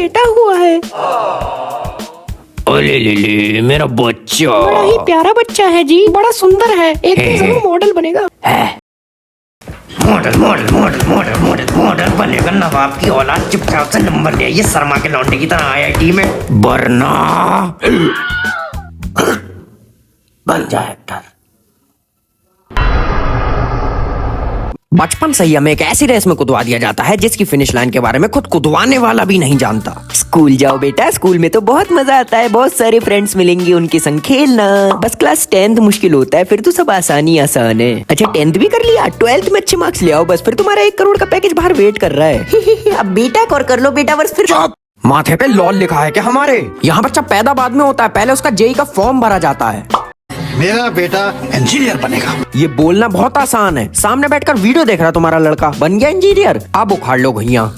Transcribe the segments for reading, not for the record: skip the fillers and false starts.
बेटा हुआ है। ओले ले मेरा बच्चा बड़ा ही प्यारा बच्चा है जी, बड़ा सुंदर है, एक दिन जरूर मॉडल बनेगा। Model model model model model model बनेगा नवाब की औलाद। चुपचाप से नंबर ले आइए शर्मा के लौंडे की तरह IIT में, वरना बन जाए एक्टर। बचपन से ही हमें एक ऐसी रेस में कुदवा दिया जाता है जिसकी फिनिश लाइन के बारे में खुद कुदवाने वाला भी नहीं जानता। स्कूल जाओ बेटा, स्कूल में तो बहुत मजा आता है, बहुत सारे फ्रेंड्स मिलेंगे, उनके संग खेलना। बस क्लास 10th मुश्किल होता है, फिर तो सब आसानी आसान है। अच्छा 10th भी कर लिया, 12th में अच्छे मार्क्स ले आओ, बस फिर तुम्हारा 1 करोड़ का पैकेज बाहर वेट कर रहा है। अब बेटा और कर लो बेटा, बस फिर माथे पे लॉल लिखा है क्या हमारे यहाँ? बच्चा पैदा बाद में होता है, पहले उसका जेई का फॉर्म भरा जाता है। मेरा बेटा इंजीनियर बनेगा। ये बोलना बहुत आसान है, सामने बैठकर वीडियो देख रहा तुम्हारा लड़का बन गया इंजीनियर। अब उखाड़ लो भैया।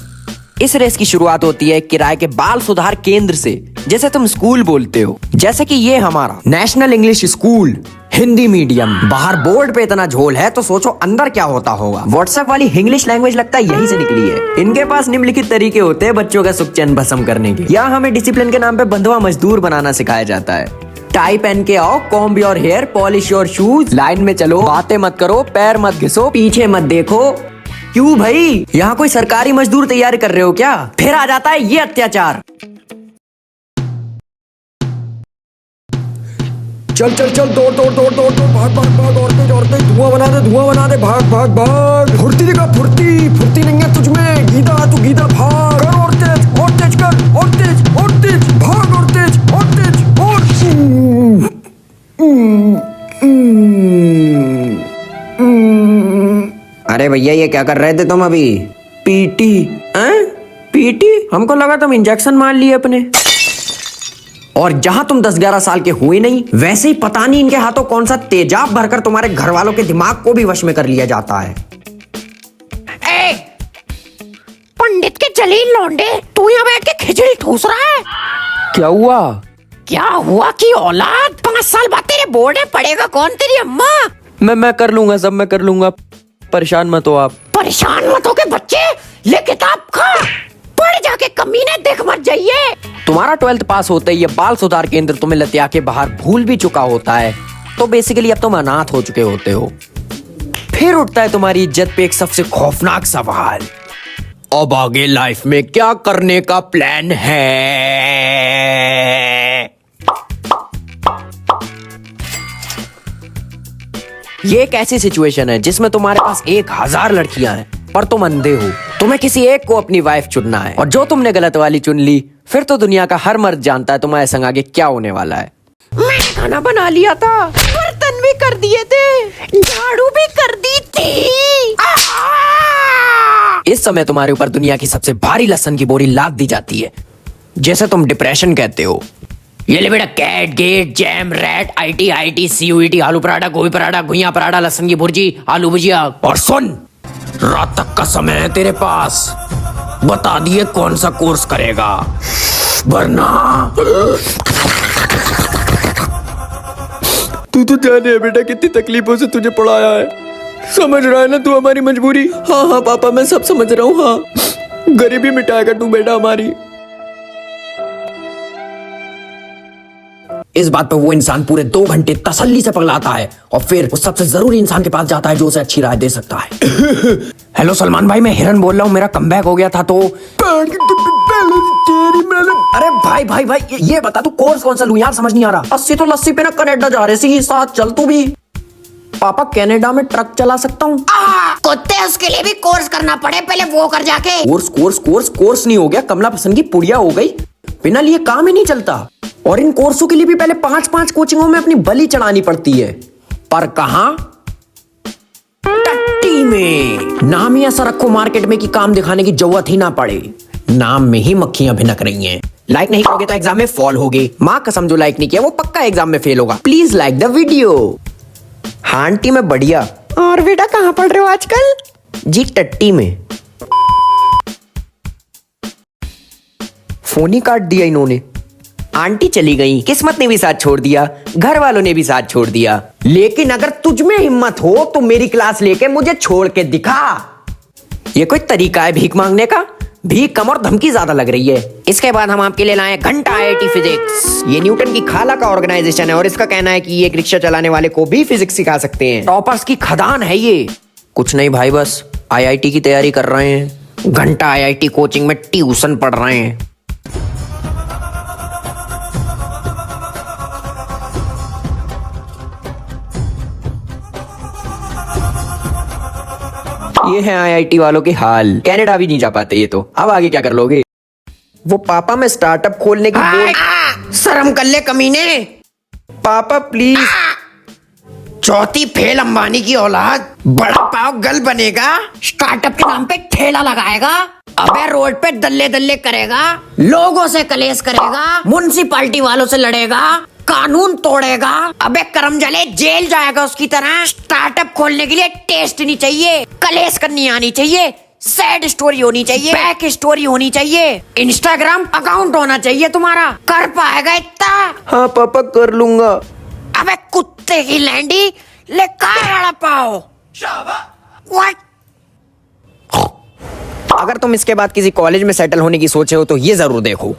इस रेस की शुरुआत होती है किराए के बाल सुधार केंद्र से, जैसे तुम स्कूल बोलते हो। जैसे कि ये हमारा national English school, Hindi medium. बाहर बोर्ड पे इतना झोल है तो सोचो अंदर क्या होता होगा। व्हाट्सएप वाली इंग्लिश लैंग्वेज लगता है यहीं से निकली है। इनके पास निम्नलिखित तरीके होते हैं बच्चों का सुख चैन भस्म करने के। यहाँ हमें डिसिप्लिन के नाम पे बंधुआ मजदूर बनाना सिखाया जाता है। टाई पहन के आओ, comb your hair, polish your shoes, line में चलो, बातें मत करो, पैर मत घिसो, पीछे मत देखो। क्यों भाई, यहाँ कोई सरकारी मजदूर तैयार कर रहे हो क्या? फिर आ जाता है ये अत्याचार। चल चल चल, दौड़ दौड़ दौड़ दौड़ दौड़, भाग भाग भाग, औरतें औरतें, धुआं बना दे, भाग भाग भाग। फुर्ती दिखा, फुर्ती फुर्ती नहीं है तुझमें, गीता तू गीता, भाग कर, और तेज कर, और तेज भाग, और तेज और अरे भैया ये क्या कर रहे थे तुम अभी? पीटी? पीटी? हमको लगा तुम इंजेक्शन मार लिए अपने। और जहां तुम 10-11 साल के हुए नहीं, वैसे ही पता नहीं इनके हाथों कौन सा तेजाब भरकर तुम्हारे घर वालों के दिमाग को भी वश में कर लिया जाता है। पंडित के जलील लौंडे, तू यहाँ बैठ के खिचड़ी ठूस रहा है? क्या हुआ? क्या हुआ कि औलाद, 5 साल बाद तेरे बोर्ड में पड़ेगा कौन? तेरी अम्मा। मैं कर लूंगा, सब मैं कर लूंगा, परेशान मत हो आप। परेशान मत हो के बच्चे, ले किताब खा, पढ़ जाके कमीने देख मत जाइए। तुम्हारा 12th पास होते ही ये बाल सुधार केंद्र तुम्हें लतिया के बाहर भूल भी चुका होता है, तो बेसिकली अब तुम अनाथ हो चुके होते हो। फिर उठता है तुम्हारी इज्जत पे एक सबसे खौफनाक सवाल, अब आगे लाइफ में क्या करने का प्लान है? ये एक ऐसी सिचुएशन है जिसमें तुम्हारे पास 1000 लड़कियां हैं, पर तुम अंधे हो। तुम्हें किसी एक को अपनी वाइफ चुनना है, और जो तुमने गलत वाली चुन ली, फिर तो दुनिया का हर मर्द जानता है तुम्हारे संग आगे क्या होने वाला है। मैंने खाना बना लिया था, बर्तन भी कर दिए थे, झाड़ू भी कर दी थी। इस समय तुम्हारे ऊपर दुनिया की सबसे भारी लहसन की बोरी लाद दी जाती है, जैसे तुम डिप्रेशन कहते हो। ये ले बेटा, CAT GATE JAM RAT IT CUET, आलू पराठा, गोभी पराठा, घुइयां पराठा, लहसुन की भुर्जी, आलू भुजिया। और सुन, रात तक का समय है तेरे पास, बता दिए कौन सा कोर्स करेगा, वरना तू तो जाने है बेटा कितनी तकलीफों से तुझे पढ़ाया है, समझ रहा है ना तू हमारी मजबूरी? हाँ पापा मैं सब समझ रहा हूँ। हाँ, गरीबी मिटाएगा तू बेटा हमारी। इस बात पर वो इंसान पूरे 2 घंटे तसल्ली से पगलाता है, और फिर उस सबसे जरूरी इंसान के पास जाता है जो उसे अच्छी राय दे सकता है। हेलो सलमान भाई, मैं हिरन बोल रहा हूँ, मेरा कमबैक हो गया था तो। अरे भाई भाई भाई, ये बता तू कोर्स कौन सा लूं यार, समझ नहीं आ रहा। 80 तो लस्सी पे ना कनाडा जा रहे सी, साथ चल तू भी। पापा कनाडा में ट्रक चला सकता हूँ? कुत्ते, उसके लिए भी कोर्स करना पड़े, पहले वो कर जाके। कोर्स नहीं हो गया, कमला पसंद की पुड़िया हो गई, बिना लिए काम ही नहीं चलता। और इन कोर्सों के लिए भी पहले 5-5 कोचिंगों में अपनी बलि चढ़ानी पड़ती है। पर कहां? टट्टी में। नाम ही ऐसा रखो मार्केट में कि काम दिखाने की जरूरत ही ना पड़े, नाम में ही मक्खियां भिनक रही हैं। लाइक नहीं करोगे तो एग्जाम में फॉल होगे। माँ कसम, जो लाइक नहीं किया वो पक्का एग्जाम में फेल होगा। Please like the video. हाँ आंटी मैं बढ़िया। और बेटा कहाँ पढ़ रहे हो आजकल? जी टट्टी में। फोन ही काट दिया इन्होंने। आंटी चली गई, किस्मत ने भी साथ छोड़ दिया, घर वालों ने भी साथ छोड़ दिया। लेकिन अगर तुझ में हिम्मत हो तो मेरी क्लास लेके मुझे छोड़ के दिखा। ये कोई तरीका है भीख मांगने का? भी कम और धमकी ज्यादा लग रही है। इसके बाद हम आपके लिए लाए घंटा IIT फिजिक्स। ये न्यूटन की खाला का ऑर्गेनाइजेशन है और इसका कहना है कि ये एक रिक्शा चलाने वाले को भी फिजिक्स सिखा सकते हैं। टॉपर्स की खदान है ये। कुछ नहीं भाई, बस IIT की तैयारी कर रहे हैं। घंटा IIT कोचिंग में ट्यूशन पढ़ रहे हैं। ये है IIT वालों के हाल। कनाडा भी नहीं जा पाते ये तो। अब आगे क्या कर लोगे? वो पापा मैं स्टार्टअप खोलने की शर्म कर ले कमीने। पापा प्लीज। चौथी फेल अंबानी की औलाद बड़ा पाव गल बनेगा, स्टार्टअप के नाम पे ठेला लगाएगा, अबे रोड पे दल्ले दल्ले करेगा, लोगों से कलेश करेगा, म्युनिसिपैलिटी वालों से लड़ेगा, कानून तोड़ेगा, अबे करम जले जेल जाएगा उसकी तरह। स्टार्टअप खोलने के लिए टेस्ट नहीं चाहिए, कलेश करनी आनी चाहिए, सैड स्टोरी होनी चाहिए, बैक स्टोरी होनी चाहिए, इंस्टाग्राम अकाउंट होना चाहिए तुम्हारा। कर पाएगा इतना? हाँ पापा कर लूंगा। अबे कुत्ते की लैंडी ले कार पाओ। What? अगर तुम इसके बाद किसी कॉलेज में सेटल होने की सोचे हो तो ये जरूर देखो।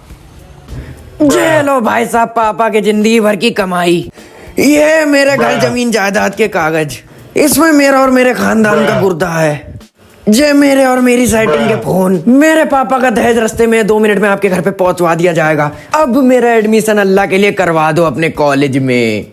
ये लो भाई साहब पापा के जिंदगी भर की कमाई। ये मेरे घर जमीन जायदाद के कागज, इसमें मेरा और मेरे खानदान का गुर्दा है। ये मेरे और मेरी साइटिंग के फोन, मेरे पापा का दहेज रास्ते में 2 मिनट में आपके घर पे पहुंचवा दिया जाएगा। अब मेरा एडमिशन अल्लाह के लिए करवा दो अपने कॉलेज में।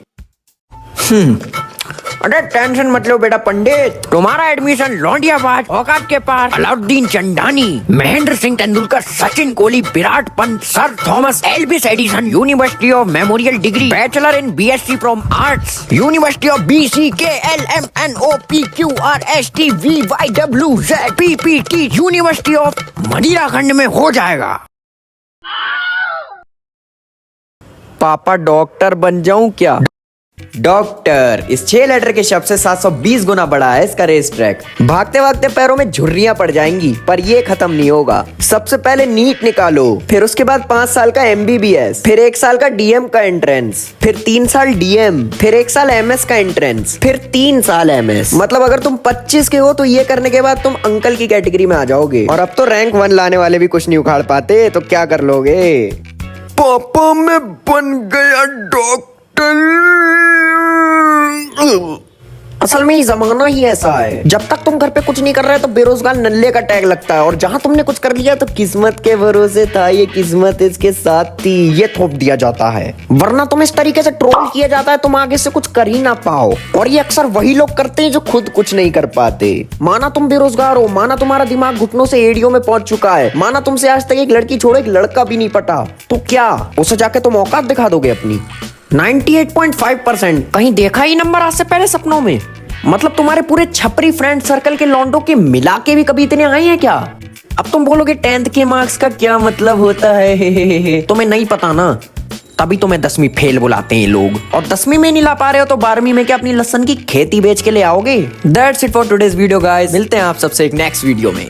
अरे टेंशन मत लो बेटा पंडित, तुम्हारा एडमिशन लौंडियाबाज औकात के पास, Alauddin Chandani, Mahendra Singh Tendulkar, Sachin Kohli, Virat Pant, sir Thomas Elvis Edison, university of memorial degree, bachelor in BSc from arts, university of BCKLMNOPQRSTVYWZPPT, university of Madirakhand में हो जाएगा। पापा डॉक्टर बन जाऊं क्या? डॉक्टर इस 6 लेटर के शब्द से 720 गुना बड़ा है इसका रेस ट्रैक। भागते भागते पैरों में झुर्रियां पड़ जाएंगी, पर ये खत्म नहीं होगा। सबसे पहले नीट निकालो, फिर उसके बाद 5 साल का MBBS, फिर 1 साल का DM का एंट्रेंस, फिर 3 साल DM, फिर 1 साल MS का एंट्रेंस, फिर 3 साल MS। मतलब अगर तुम 25 के हो तो ये करने के बाद तुम अंकल की कैटेगरी में आ जाओगे। और अब तो रैंक 1 लाने वाले भी कुछ नहीं उखाड़ पाते, तो क्या कर लोगे? पापा मैं बन गया डॉक्टर। असल में ये जमाना ही ऐसा है, जब तक तुम घर पे कुछ नहीं कर रहे तो बेरोजगार नल्ले का टैग लगता है, और जहां तुमने कुछ कर लिया तो किस्मत के भरोसे था, ये किस्मत इसके साथ थी, ये थोप दिया जाता है। वरना तुम इस तरीके से ट्रोल किया जाता है तुम आगे से कुछ कर ही ना पाओ। और ये अक्सर वही लोग करते हैं जो खुद कुछ नहीं कर पाते। माना तुम बेरोजगार हो, माना तुम्हारा दिमाग घुटनों से एड़ियों में पहुंच चुका है, माना तुमसे आज तक एक लड़की छोड़ो एक लड़का भी नहीं पटा, तो क्या उसे जाके तुम औकात दिखा दोगे अपनी? 98.5%। कहीं देखा ही नंबर आज से पहले सपनों में? मतलब तुम्हारे पूरे छपरी फ्रेंड सर्कल के लौंडों के मिला के भी कभी इतने आए हैं क्या? अब तुम बोलोगे 10th के मार्क्स का क्या मतलब होता है? तुम्हें नहीं पता ना, तभी तुम्हें 10वीं फेल बुलाते हैं लोग। और 10वीं में नहीं ला पा रहे हो तो 12वीं में क्या अपनी लहसुन की खेती बेच के ले आओगे? That's it for today's video guys. मिलते हैं आप सबसे एक नेक्स्ट वीडियो में।